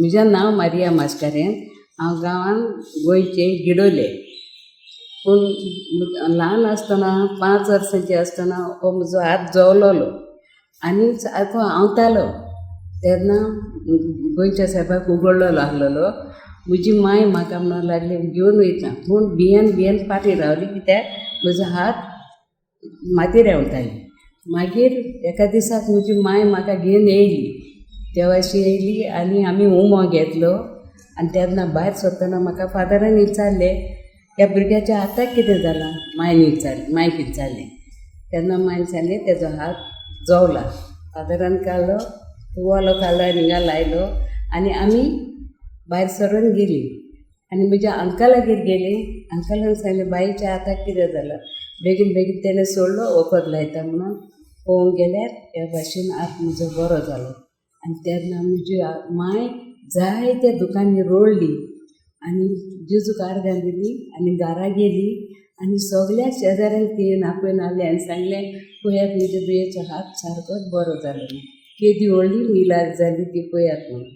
म्हजें नांव मारिया मास्कारेन. हांव गांवान गोंयचे गिडोले. पूण ल्हान आसतना 5 वर्सांची आसतना हो म्हजो हात जोवलोलो आनी सारको हांवतालो. तेन्ना गोंयच्या साहेबाक उगडलेलो आहलेलो. म्हजी माय म्हाका म्हणून लागली घेवन वयता, पूण भियेन फाटीं रावली, कित्याक म्हजो हात मातीर येवताली. मागीर एका दिसाक म्हजी माय म्हाका घेवन येयली, देवाशी येयली आनी आमी उमो घेतलो. आनी तेन्ना भायर सरतना म्हाका फादरान विचारलें, ह्या भुरग्याच्या हाताक कितें जालां? मांयक विचारलें. तेन्ना मांयन सांगलें तेजो हात जोवला. फादरान काडलो, तुवालो काडलो आनी हिंगा लायलो आनी आमी भायर सरून गेलीं. आनी म्हज्या अंकलागेर गेलीं. अंकलान सांगलें बायेच्या हाताक कितें जालां? बेगीन बेगीन तेणें सोडलो, वखद लायता म्हणून. पळोवंक गेल्यार ह्या भाशेन हात म्हजो बरो जालो. आनी तेन्ना म्हजी माय जायत्या दुकानी रोळ्ळी आनी जेजूक आर्गां दिली आनी घारा गेली आनी सगळ्या शेजाऱ्यांक तीन आपयन हाडलें आनी सांगलें पळयात म्हज्या दुयेचो हात सारकोच बरो जालो. केदी व्हडली इलाज जाली ती पळयात म्हणून.